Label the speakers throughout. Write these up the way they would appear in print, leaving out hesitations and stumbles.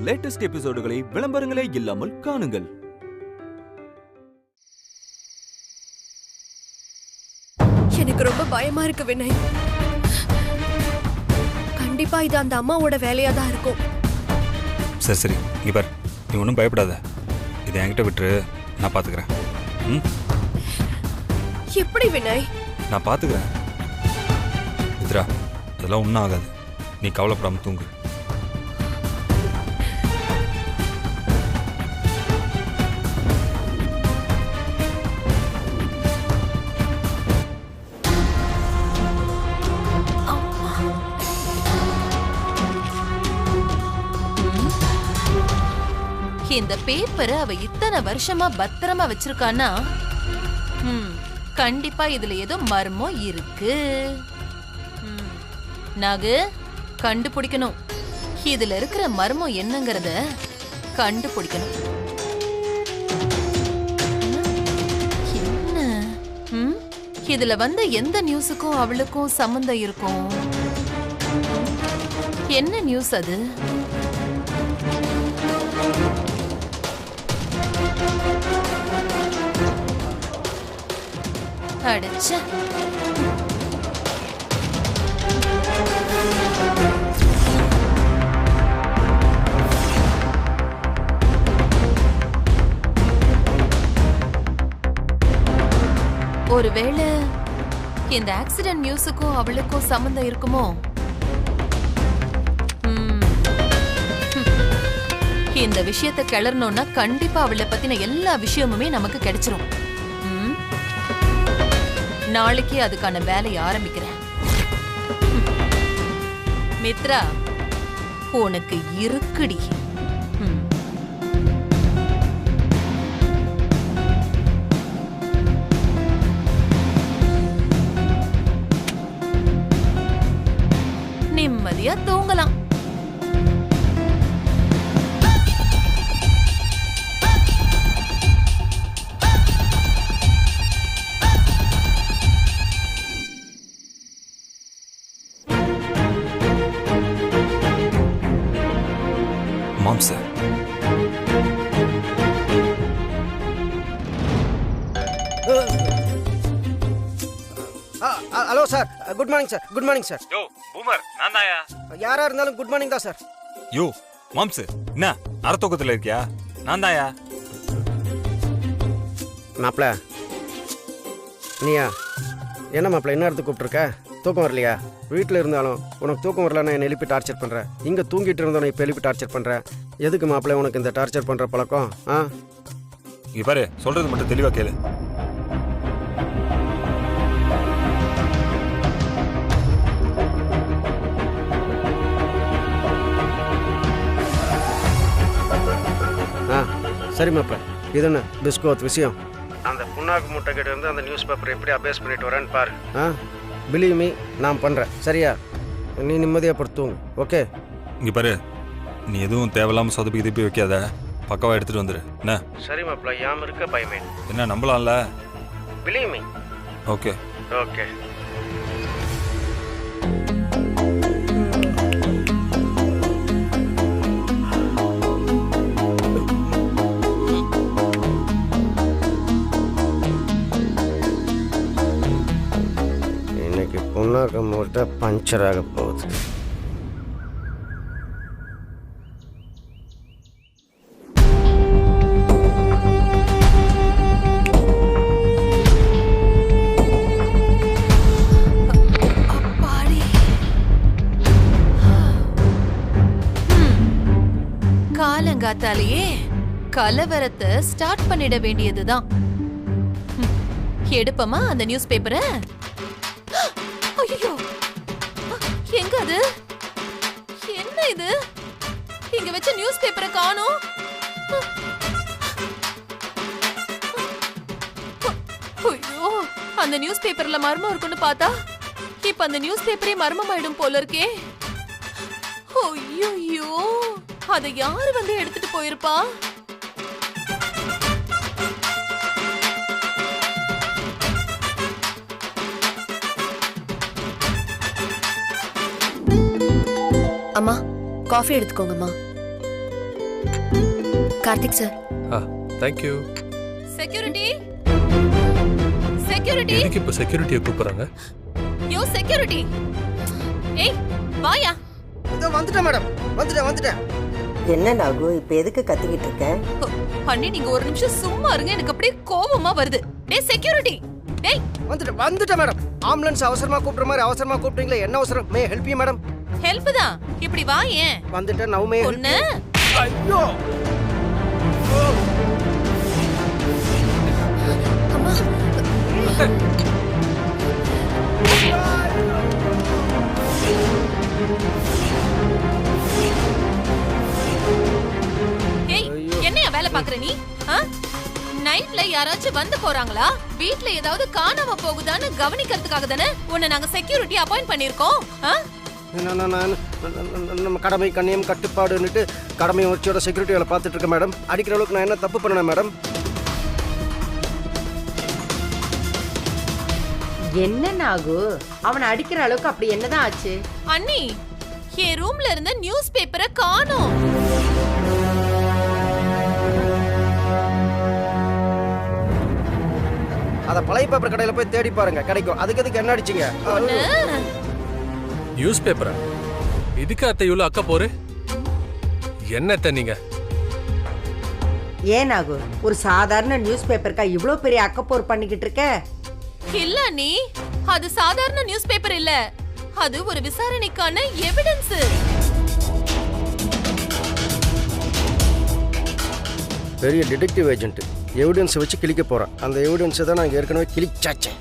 Speaker 1: Latest எபிசோடுகளை விளம்பரங்களே இல்லாமல் காணுங்கள்.
Speaker 2: எனக்கு ரொம்ப பயமா இருக்கு வினய். கண்டிப்பா இது அந்த அம்மாவோட வேலையா தான் இருக்கும்.
Speaker 3: சரி சரி, இங்க பார், நீ ஒன்றும் பயப்படாத. இதை என்கிட்ட விட்டுரு, நான் பார்த்துக்கிறேன்.
Speaker 2: எப்படி வினய்?
Speaker 3: நான் பார்த்துக்கிறேன். மித்ரா, அதெல்லாம் ஒன்றும் ஆகாது. நீ கவலைப்படாம தூங்கு.
Speaker 4: இந்த பேப்பரை அவ இத்தனை வருஷமா பத்திரமா வச்சிருக்கானா, கண்டிப்பா இதுல ஏதோ மர்மம் இருக்கு. நாகு, கண்டுபிடிக்கணும். இதுல இருக்கிற மர்மம் என்னங்கறத கண்டுபிடிக்கணும். என்ன இதுல வந்த எந்த நியூஸுக்கும் அவளுக்கும் சம்பந்தம் இருக்கும்? என்ன நியூஸ் அது? அடச்ச, ஒருவேளை இந்த ஆக்சிடென்ட் நியூஸுக்கும் அவளுக்கும் சம்பந்தம் இருக்குமோ? இந்த விஷயத்தை கிளறணும்னா கண்டிப்பா அவளை பத்தின எல்லா விஷயமுமே நமக்கு கிடைச்சிரும். நாளைக்கு அதுக்கான வேலையை ஆரம்பிக்கிறேன். மித்ரா, உனக்கு இருக்குடி. நிம்மதியா தூங்கலாம்.
Speaker 3: Ma'am sir,
Speaker 5: hello sir, good morning sir. Good morning sir.
Speaker 3: Yo boomer, நான் தான்யா.
Speaker 5: யாரா இருந்தாலும் குட் மார்னிங் தான் சார்.
Speaker 3: யோ மாம்ஸ், என்ன அறத்தூக்கத்தில் இருக்கியா? நான் தான்யா.
Speaker 5: மாப்பிள, நீயா? என்ன மாப்பிள, என்ன இடத்துக்கு கூப்பிட்டுருக்க? தூக்கம் வரலையா? வீட்டில் இருந்தாலும் உனக்கு தூக்கம் வரலன்னா என்னை எழுப்பி டார்ச்சர் பண்ணுறேன். இங்கே தூங்கிட்டு இருந்தோம் இப்போ எழுப்பி டார்ச்சர் பண்ணுறேன். எதுக்கு மாப்பிள உனக்கு இந்த டார்ச்சர் பண்ணுற பழக்கம்?
Speaker 3: இங்க பாரு, சொல்றது மட்டும் தெளிவா கேளு.
Speaker 5: சரி மாப்பிள, இது என்ன பிஸ்கோத் விஷயம்? அந்த புண்ணாக்கு மூட்டை கிட்ட இருந்து அந்த நியூஸ் பேப்பர் எப்படி அபேஸ் பண்ணிட்டு வரேன்னு பாரு. பிலீவ் மீ, நான் பண்ணுறேன். சரியா? நீ நிம்மதியாக படுத்துங்க. ஓகே?
Speaker 3: இங்க பாரு, நீ எதுவும் தேவையில்லாமல் சொதப்பி திருப்பி வைக்காத. பக்கவா எடுத்துட்டு வந்துரு. என்ன?
Speaker 5: சரி மாப்பிள, யாம இருக்க பயமே.
Speaker 3: என்ன, நம்பலாம்ல?
Speaker 5: Believe me.
Speaker 3: Okay
Speaker 5: okay. புண்ணாக்கு மூட்டை பஞ்சர் ஆக போகுது.
Speaker 4: காலங்காத்தாலேயே கலவரத்தை ஸ்டார்ட் பண்ணிட வேண்டியதுதான். எடுப்பமா அந்த நியூஸ் பேப்பரை. ஐயோ, எங்க அது? என்ன இது? இங்க வச்ச நியூஸ் பேப்பரை காணோம். ஐயோ, அந்த நியூஸ் பேப்பர்ல மர்மம் இருக்குன்னு பார்த்தா இப்ப அந்த நியூஸ் பேப்பரே மர்மம் ஆயிடும் போல இருக்கே. ஐயோ, அதை யாரு வந்து எடுத்துட்டு போயிருப்பா?
Speaker 2: அம்மா, காஃபி எடுத்துக்கோங்கம்மா. Karthik sir.
Speaker 6: Thank you.
Speaker 4: Security security
Speaker 6: எதுக்கு இப்ப செக்யூரிட்டியை கூப்பிடுறாங்க?
Speaker 4: யோ செக்யூரிட்டி, ஏய் வாயா.
Speaker 5: இதோ வந்துட்டேன் மேடம், வந்துட்டேன்.
Speaker 7: என்ன நாகு இப்ப எதுக்கு கத்திக்கிட்டு இருக்க?
Speaker 4: அண்ணி நீங்க ஒரு நிமிஷம் சும்மா இருங்க, எனக்கு அப்படியே கோவமா வருது. டேய் செக்யூரிட்டி, டேய்
Speaker 5: வந்துட்டேன் மேடம். ஆம்புலன்ஸ் அவசரமா கூப்பிடுற மாதிரி அவசரமா கூப்பிட்டீங்களே, என்ன அவசரம்? May help you madam.
Speaker 4: Help தான், இப்படி வா. ஏன்
Speaker 5: வந்துட்டேன் நவுமே.
Speaker 4: ஒண்ணு
Speaker 5: ஐயோ
Speaker 2: அம்மா
Speaker 4: ஏய் என்னையா வேலை பாக்குற நீ? நைட்ல யாராச்சும் வந்து போறாங்களா? வீட்ல ஏதாவது காணாம போகுதான்னு கவனிக்கிறதுக்காக தானே உன்னை நாங்க செக்யூரிட்டி அப்பாயிண்ட் பண்ணிருக்கோம்.
Speaker 5: நம்ம கடமை கண்ணியம் கட்டுப்பாடுன்னுட்டு கடமை உச்சியோட செக்யூரிட்டி வேலை பார்த்துட்டு இருக்கேன் மேடம். அடிக்கிற அளவுக்கு நான் என்ன தப்பு பண்ணேன் மேடம்?
Speaker 7: என்ன நாகு அவனை அடிக்கிற அளவுக்கு அப்படி என்னதான் ஆச்சு?
Speaker 4: அண்ணி என் ரூம்ல இருந்த நியூஸ் பேப்பரை காணோம்.
Speaker 5: அத பழைய பேப்பர் கடையில போய் தேடி பாருங்க, கிடைக்கும். அதுக்கு எதுக்கு என்ன அடிச்சீங்க?
Speaker 6: நியூஸ் பேப்பரா? இதுக்கு அத்தை இவ்வளவு அக்க போரு? என்னத்த நீங்க?
Speaker 7: ஏன் நாகு ஒரு சாதாரண நியூஸ் பேப்பருக்கா இவ்ளோ பெரிய அக்கப்போர் பண்ணிக்கிட்டு இருக்க?
Speaker 4: இல்ல நீ, அது சாதாரண நியூஸ் பேப்பர் இல்ல, அது ஒரு விசாரணைக்கான எவிடன்ஸ்.
Speaker 5: பெரிய டிடெக்டிவ் ஏஜென்ட் எவிடன்ஸ் வச்சு கிளிக்க போறேன். அந்த எவிடன்ஸ் தான் நான் ஏற்கனவே கிளிச்சாச்சேன்.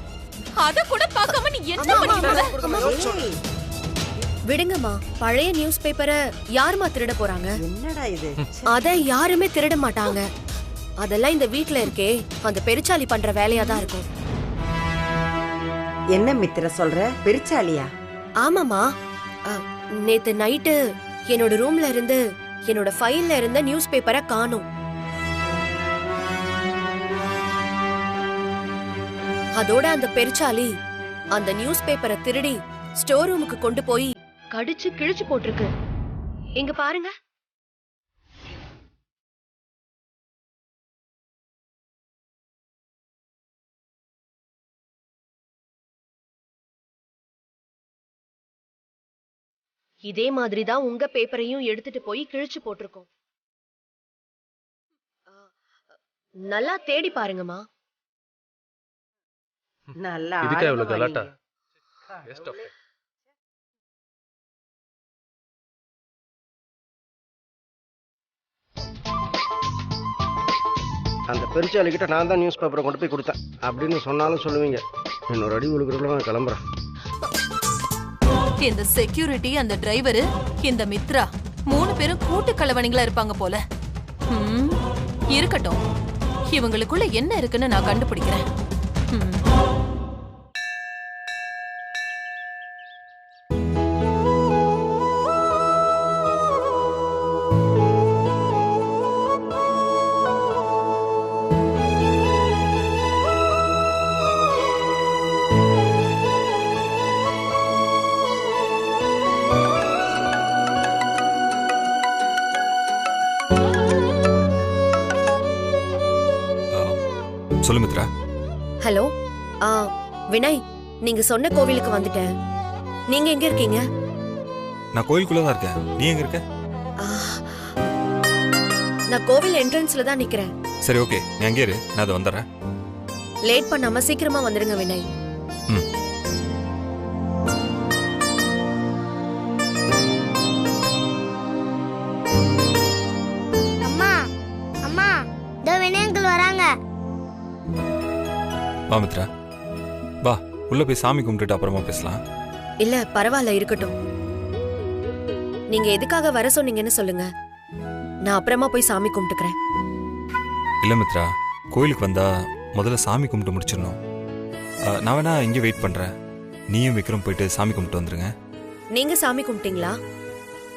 Speaker 4: அத கூட பார்க்காம நீ என்ன பண்ணிட்ட?
Speaker 2: விடுங்கம்மா, பழைய நியூஸ் பேப்பரை யாருமா திருட போறாங்க?
Speaker 7: என்னடா இது?
Speaker 2: அத யாருமே திருட மாட்டாங்க. அதெல்லாம் இந்த வீட்ல இருக்கே அந்த பெருச்சாலி பண்ற வேலையா தான் இருக்கும்.
Speaker 7: என்ன மித்திர சொல்ற? பெருச்சாலியா?
Speaker 2: ஆமாமா, நேத்து நைட்டு என்னோட ரூம்ல இருந்து என்னோட ஃபைல்ல இருந்த நியூஸ் பேப்பரை காணோம். அதோட அந்த பெருச்சாலி அந்த நியூஸ் பேப்பரை திருடி ஸ்டோர் ரூமுக்கு கொண்டு போய் கடிச்சு கிழிச்சு போட்டிருக்கு. இங்க பாருங்க. இதே மாதிரிதான் உங்க பேப்பரையும் எடுத்துட்டு போய் கிழிச்சு போட்டிருக்கோம். நல்லா தேடி பாருங்கம்மா.
Speaker 7: நல்லா
Speaker 6: இதுக்கா இவ்வளவு கலாட்டா?
Speaker 5: அந்த பெருச்சாலி கிட்ட நான் தான் நியூஸ் பேப்பரை கொண்டு போய் கொடுத்தேன் அப்படின்னு சொன்னாலும் சொல்லுவீங்க. என்னோட அடி உழுக்கிறதுல நான் கிளம்புறேன்.
Speaker 4: இந்த செக்யூரிட்டி, அந்த டிரைவர், இந்த மித்ரா 3 பேரும் கூட்டு கலவணிகளா இருப்பாங்க போல. இருக்கட்டும், இவங்களுக்குள்ள என்ன இருக்குன்னு நான் கண்டுபிடிக்கிறேன்.
Speaker 3: சொல்லு மித்ரா.
Speaker 2: ஹலோ, வினய், நீங்க சொன்ன கோவிலுக்கு வந்துட்டேன். நீங்க எங்க இருக்கீங்க?
Speaker 3: நான் கோயிலுக்குள்ள தான் இருக்கேன். நீ எங்க இருக்க?
Speaker 2: நான் கோவில் என்ட்ரன்ஸ்ல தான் நிக்கிறேன்.
Speaker 3: சரி, ஓகே, நீ அங்கே இரு, நான் அதை வந்துடுறேன்.
Speaker 2: லேட் பண்ணாம சீக்கிரமா வந்துருங்க வினய்.
Speaker 8: அம்மா அம்மா, இதோ வினய் அங்கிள் வராங்க.
Speaker 3: வா மித்ரா, வா உள்ள போய் சாமி கும்பிட்டுட்டு அப்புறமா பேசலாம்.
Speaker 2: இல்ல பரவாயில்ல, இருக்கட்டும். நீங்க எதுக்காக வர சொன்னீங்கன்னு சொல்லுங்க, நான் அப்புறமா போய் சாமி கும்பிட்டுக்கிறேன்.
Speaker 3: இல்ல மித்ரா, கோயிலுக்கு வந்தா முதல்ல சாமி கும்பிட்டு முடிச்சிடணும். நான் வேணா இங்கே வெயிட் பண்றேன். நீயும் விக்ரம் போயிட்டு சாமி கும்பிட்டு வந்துருங்க.
Speaker 2: நீங்க சாமி கும்பிட்டீங்களா?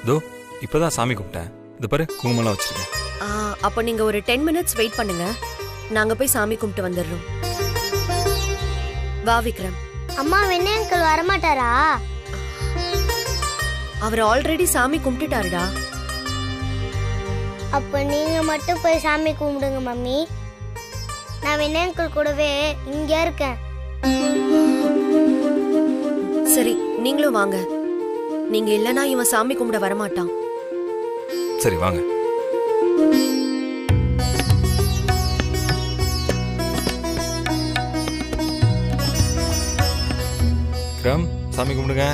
Speaker 3: தோ இப்பதான் சாமி கும்பிட்டேன். இது பாரு, குங்குமம்லாம் வச்சிருக்கேன்.
Speaker 2: அப்போ நீங்க ஒரு 10 மினிட்ஸ் வெயிட் பண்ணுங்க, நாங்க போய் சாமி கும்பிட்டு வந்துடுறோம். வா விக்ரம்.
Speaker 8: அம்மா, வினய் அங்கிள் வரமாட்டாரா?
Speaker 2: அவர் ஆல்ரெடி சாமி கும்பிட்டுட்டாருடா.
Speaker 8: அப்ப நீங்க மட்டும் போய் சாமி கும்பிடுங்க மம்மி. நான் விநாயகர் கூடவே இங்க இருக்கேன்.
Speaker 2: சரி, நீங்களும் வாங்க. நீங்க இல்லனா இவன் சாமி கும்பிட வரமாட்டான்.
Speaker 3: சரி வாங்க. விக்ரம், சாமி கும்பிடுங்க.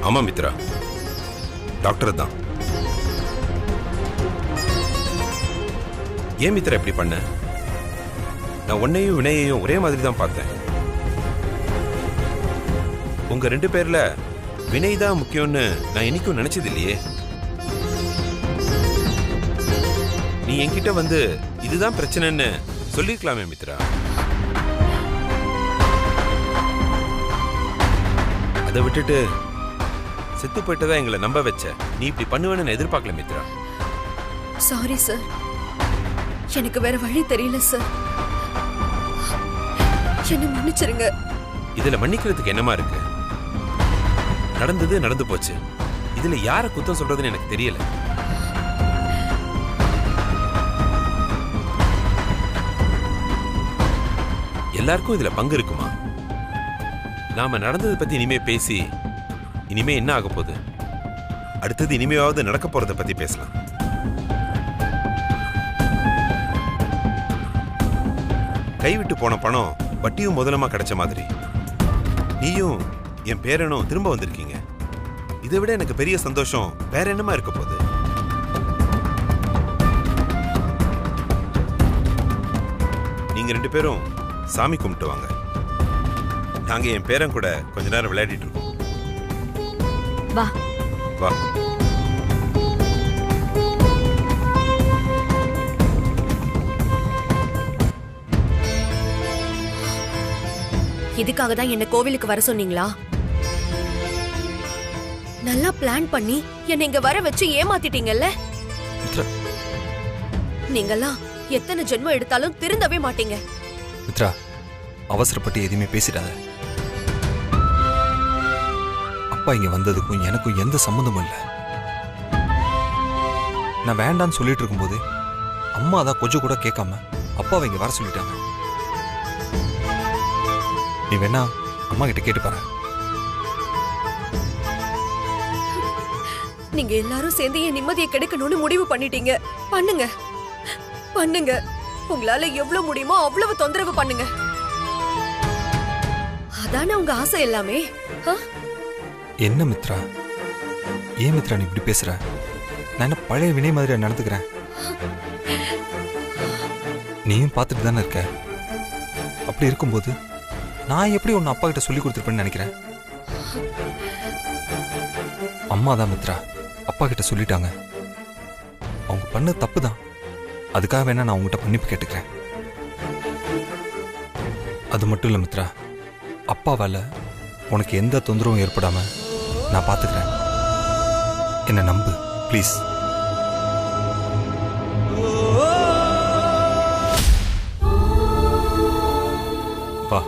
Speaker 9: ஆமா மித்ரா, டாக்டர் தான். ஏன் மித்ரா இப்படி பண்ண? நான் உன்னையும் வினயையும் ஒரே மாதிரி தான் பார்த்தேன். உங்க 2 பேர்ல வினய் தான் முக்கியம்னு நான் என்னைக்கும் நினைச்சது இல்லையே. நீ என்கிட்ட வந்து இதுதான் பிரச்சனைன்னு சொல்லிருக்கலாமே மித்ரா. அதை விட்டுட்டு செத்து போயிட்டதா எங்களை நம்ப வச்ச. நீ இப்படி பண்ணுவேன்னு நான் எதிர்பார்க்கல மித்ரா.
Speaker 2: சாரி சார், எனக்கு வேற வழி தெரியல சார். என்ன மன்னிச்சிருங்க.
Speaker 9: இதுல மன்னிக்கிறதுக்கு என்னமா இருக்கு? நடந்தது நடந்து போச்சு. இதுல யார குத்தம் சொல்றதுன்னு எனக்கு தெரியல. எல்லாருக்கும் இதுல பங்கு இருக்குமா? நாம நடந்ததை பத்தி இனிமே பேசி இனிமே என்ன ஆக போகுது? அடுத்தது இனிமையாவது நடக்க போறதை பத்தி பேசலாம். கைவிட்டு போன பணம் வட்டியும் முதலமா கிடைச்ச மாதிரி நீயும் என் பேரனும் திரும்ப வந்திருக்கீங்க. இதை விட எனக்கு பெரிய சந்தோஷம் வேற என்னமா இருக்க போகுது? நீங்க 2 பேரும் சாமி கும்பிட்டு வாங்க. நாங்க என் பேரன் கூட கொஞ்ச நேரம் விளையாடிட்டு இருக்கோம்.
Speaker 4: வா
Speaker 9: வா.
Speaker 2: இதுக்காக தான் என்ன கோவிலுக்கு வர சொன்னீங்களா? நல்லா பிளான் பண்ணி என்ன இங்க வர வச்சு ஏமாத்திட்டீங்கல்ல. நீங்கெல்லாம் எத்தனை ஜென்மம் எடுத்தாலும் திருந்தவே மாட்டீங்க.
Speaker 3: மித்ரா, அவசரப்பட்டு எதுவுமே பேசிடாத. அப்பா இங்க வந்ததுக்கும் எனக்கும் எந்த சம்மந்தமும் இல்லை. நான் வேண்டான்னு சொல்லிட்டு இருக்கும்போது அம்மா தான் கொஞ்சம் கூட கேட்காம அப்பாவை இங்க வர சொல்லிட்டாங்க. நீ வேணா அம்மா கிட்ட கேட்டு பாரு.
Speaker 2: நீங்க எல்லாரும் சேர்ந்து என் நிம்மதியை கெடுக்கணும்னு முடிவு பண்ணிட்டீங்க. பண்ணுங்க பண்ணுங்க. உங்களால எவ்வளவு முடியுமோ அவ்வளவு தொந்தரவு பண்ணுங்க. அதானே உங்க ஆசை எல்லாமே.
Speaker 3: என்ன மித்ரா, ஏன் மித்ரா நீ இப்படி பேசுற? நான் என்ன பழைய வினை மாதிரியா நடந்துக்கிறேன்? நீயும் பார்த்துட்டு தானே இருக்க. அப்படி இருக்கும்போது நான் எப்படி உன்னை அப்பா கிட்ட சொல்லி கொடுத்துருப்பேன்னு நினைக்கிறேன்? அம்மா தான் மித்ரா அப்பா கிட்ட சொல்லிட்டாங்க. அவங்க பண்ண தப்பு தான். அதுக்காக வேணா நான் உங்ககிட்ட மன்னிப்பு கேட்டுக்கிறேன். அது மட்டும் இல்லை மித்ரா, அப்பாவால உனக்கு எந்த தொந்தரவும் ஏற்படாம நான் பார்த்துக்கிறேன். என்னை நம்பு ப்ளீஸ். வா.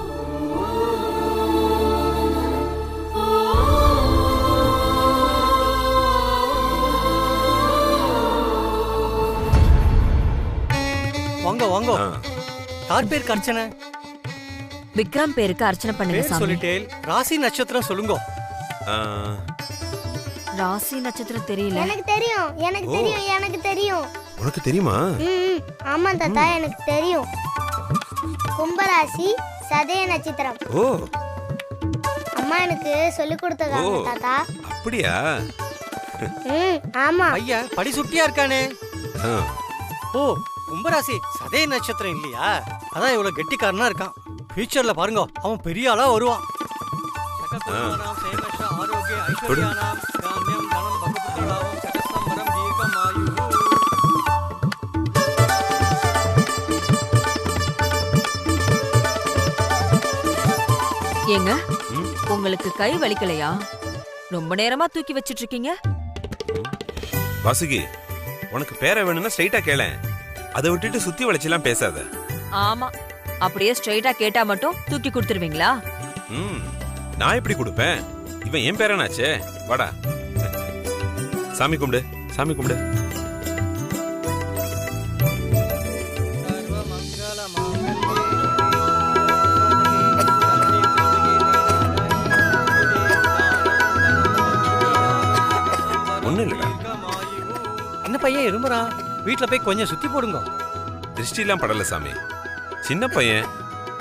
Speaker 10: வாங்க வாங்க. யார் பேருக்கு அர்ச்சனை?
Speaker 4: விக்ரம் பேருக்கு அர்ச்சனை பண்ணுங்க சாமி.
Speaker 10: சொல்லிட்டேன். ராசி நட்சத்திரம் சொல்லுங்க.
Speaker 4: ராசி நட்சத்திரம் தெரியல.
Speaker 8: எனக்கு தெரியும் எனக்கு தெரியும் எனக்கு தெரியும்.
Speaker 9: உனக்கு தெரியுமா?
Speaker 8: ஆமா தாத்தா, எனக்கு தெரியும். கும்பராசி சதய நட்சத்திரம்.
Speaker 9: ஓ.
Speaker 8: அம்மா அம்மா எனக்கு சொல்லி கொடுத்ததாங்க
Speaker 9: ஓ.
Speaker 8: தாத்தா.
Speaker 9: அப்படியா?
Speaker 8: ஆமா.
Speaker 10: பையன் படி சுட்டியா இருக்கானே.
Speaker 9: ஆ.
Speaker 10: ஓ, கும்பராசி சதய நட்சத்திரம் இல்லையா? அதான் இவ்வளவு கெட்டிக்காரனா இருக்கான். ஃபியூச்சர்ல பாருங்க அவன் பெரிய ஆளா வருவான். சககுமாராம் சேமஷ ஆரோக்கிய ஐஸ்வர்யானாம் காம்யம் தனம் பகபுத்திரலாபம் சகஸ்தம்பரம் தீர்க்கமாயு.
Speaker 11: ஏங்க உங்களுக்கு கை வலிக்கலையா? ரொம்ப நேரமா தூக்கி வச்சிட்டு இருக்கீங்க.
Speaker 9: வாசுகி, உனக்கு பேர வேணும்னா ஸ்ட்ரைட்டா கேளேன். அதை விட்டுட்டு சுத்தி வளைச்செல்லாம் பேசாத.
Speaker 11: ஆமா, அப்படியே ஸ்ட்ரைட்டா கேட்டா மட்டும் தூக்கி கொடுத்துருவீங்களா?
Speaker 9: நான் எப்படி கொடுப்பேன்? இவன் என் பேரனாச்சே. வாடா, சாமி கும்பிடு, சாமி கும்பிடு. ஒண்ணு இல்லடா.
Speaker 10: என்ன பையன் இருமுறான்? வீட்டுல போய் கொஞ்சம் சுத்தி போடுங்க.
Speaker 9: திருஷ்டி எல்லாம் படல சாமி. சின்ன பையன்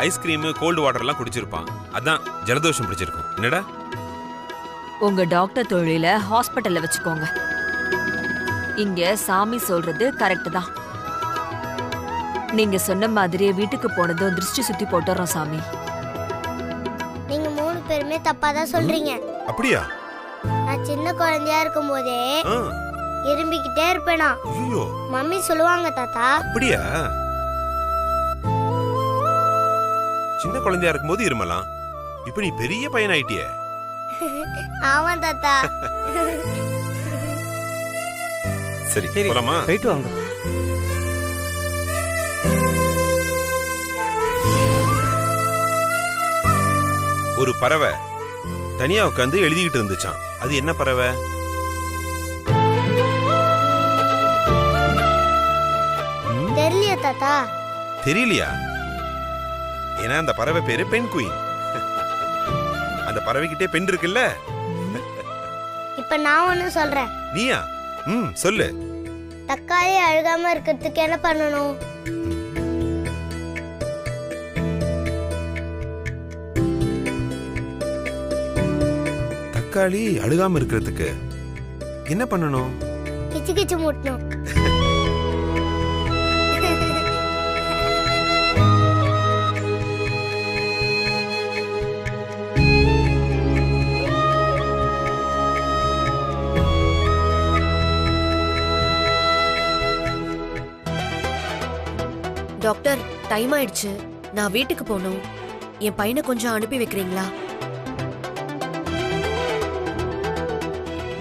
Speaker 9: ஐஸ்கிரீம் கோல்டு வாட்டர் எல்லாம் குடிச்சிருப்பான். அதான் ஜலதோஷம் பிடிச்சிருக்கும். என்னடா?
Speaker 11: உங்க டாக்டர் தொழில ஹாஸ்பிட்டல்ல வச்சுக்கோங்க. இங்க சாமி சொல்றது கரெக்ட் தான். நீங்க சொன்ன மாதிரியே வீட்டுக்கு போனதும் திருஷ்டி சுத்தி போட்டுறோம் சாமி.
Speaker 8: நீங்க 3 பேருமே தப்பா தான் சொல்றீங்க.
Speaker 9: அப்படியா?
Speaker 8: நான் சின்ன குழந்தையா இருக்கும் போதே இரும்பிக்கிட்டே இருப்பேனா. மம்மி சொல்லுவாங்க தாத்தா.
Speaker 9: அப்படியா? சின்ன குழந்தையா இருக்கும்போது இருமலாம். இப்ப நீ பெரிய பையன் ஆயிட்டியே.
Speaker 8: ஆமா தாத்தா.
Speaker 9: சரி போலாமா?
Speaker 10: போயிட்டு வாங்க.
Speaker 9: ஒரு பறவை தனியா உட்காந்து எழுதிக்கிட்டு இருந்துச்சான். அது என்ன பறவை?
Speaker 8: தெரியலையா தாத்தா?
Speaker 9: தெரியலையா? ஏன்னா அந்த பறவை பேரு பெண் குயின். அந்த பறவைகிட்டே பெண் இருக்குல்ல.
Speaker 8: இப்ப நான் ஒண்ணு சொல்றேன்.
Speaker 9: நீயா? சொல்லு.
Speaker 8: தக்காளி அழுகாம இருக்கிறதுக்கு என்ன பண்ணணும்?
Speaker 9: தக்காளி அழுகாம இருக்கிறதுக்கு என்ன பண்ணணும்?
Speaker 8: கிச்சு கிச்சு மூட்டணும்.
Speaker 2: டாக்டர், டைம் ஆயிடுச்சு. நான் வீட்டுக்கு போகணும். என் பையனை கொஞ்சம் அனுப்பி வைக்கிறீங்களா?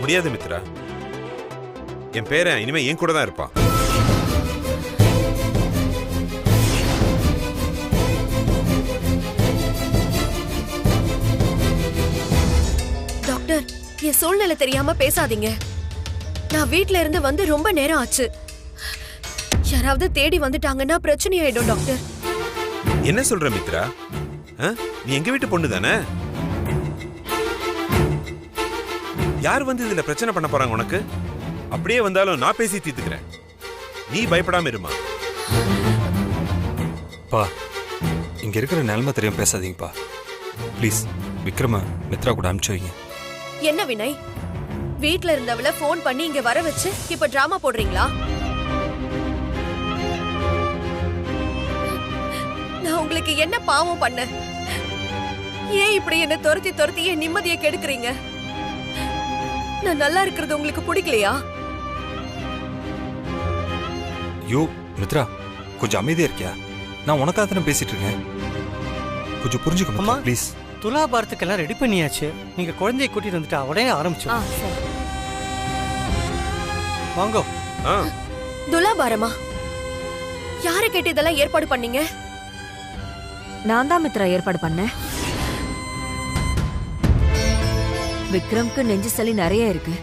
Speaker 9: முடியாது மித்ரா. என் பேரன் இனிமே என் கூட தான் இருப்பான்.
Speaker 2: டாக்டர், என் சூழ்நிலை தெரியாம பேசாதீங்க. நான் வீட்ல இருந்து வந்து ரொம்ப நேரம் ஆச்சு. யாராவது தேடி வந்துட்டாங்கன்னா பிரச்சனை ஆயிடும் டாக்டர்.
Speaker 9: என்ன சொல்ற மித்ரா? நீ எங்க வீட்டு பொண்ணு தானே? யார் வந்து இதுல பிரச்சனை பண்ண போறாங்க உனக்கு? அப்படியே வந்தாலும் நான் பேசி தீர்த்துக்கிறேன். நீ பயப்படாம இருமா.
Speaker 3: பா, இங்க இருக்கிற நிலைமை தெரியாம பேசாதீங்கப்பா. ப்ளீஸ் விக்ரம மித்ரா கூட அனுப்பிச்சு வைங்க.
Speaker 2: என்ன வினய், வீட்ல இருந்தவள போன் பண்ணி இங்க வர வச்சு இப்ப டிராமா போடுறீங்களா? நான் உங்களுக்கு என்ன பாவம் பண்ண? ஏன் இப்படி என்ன துரத்தி துரத்தி என் நிம்மதியை கெடுக்குறீங்க? நான் நல்லா இருக்கிறது உங்களுக்கு பிடிக்கலையா?
Speaker 3: யோ மித்ரா, கொஞ்சம் அமைதியா இருக்கியா? நான் உனக்காக தானே பேசிட்டு இருக்கேன். கொஞ்சம் புரிஞ்சுக்கோமா ப்ளீஸ்.
Speaker 10: துலாபாரத்துக்கெல்லாம் ரெடி பண்ணியாச்சு. நீங்க குழந்தைய கூட்டிட்டு வந்துட்டு உடனே ஆரம்பிச்சோம். வாங்க.
Speaker 2: துலாபாரமா? யாரை கேட்டு இதெல்லாம் ஏற்பாடு பண்ணீங்க?
Speaker 11: நான் தான் மித்ரா ஏற்பாடு பண்ணேன். விக்ரம்க்கு நெஞ்சு சளி நிறைய இருக்கு.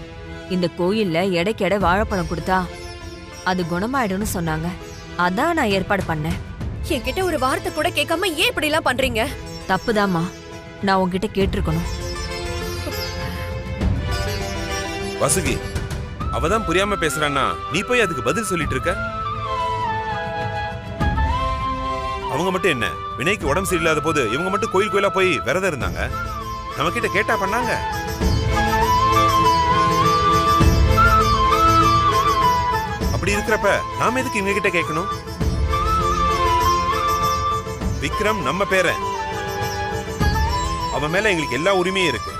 Speaker 11: இந்த கோயில்ல எடைக்கு எடை வாழைப்பழம் கொடுத்தா அது குணமாயிடும்னு சொன்னாங்க. அதான் நான் ஏற்பாடு பண்ணேன்.
Speaker 2: என்கிட்ட ஒரு வார்த்தை கூட கேட்காம ஏன் இப்படி எல்லாம் பண்றீங்க?
Speaker 11: தப்புதாம்மா, நான் உன்கிட்ட கேட்டிருக்கணும்.
Speaker 9: வாசுகி, அவதான் புரியாம பேசுறான்னா நீ போய் அதுக்கு பதில் சொல்லிட்டு இருக்க. அவங்க மட்டும் என்ன, வினய்க்கு உடம்பு சரியில்லாத போது இவங்க மட்டும் கோயில் கோயிலா போய் விரதம் இருந்தாங்க. நம்ம கிட்ட கேட்டா பண்ணாங்க. அப்படி இருக்கிறப்ப நாம எதுக்கு இவங்க கிட்ட கேட்கணும்? விக்ரம் நம்ம பேரன், அவன் மேல எங்களுக்கு எல்லா உரிமையும் இருக்கு.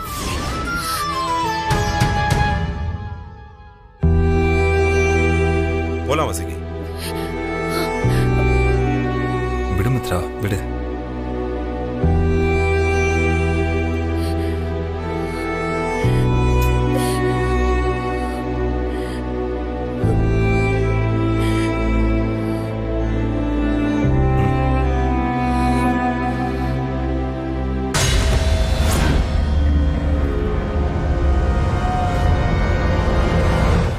Speaker 9: போலாம் வசகி.
Speaker 3: விடு மித்ரா, விடு.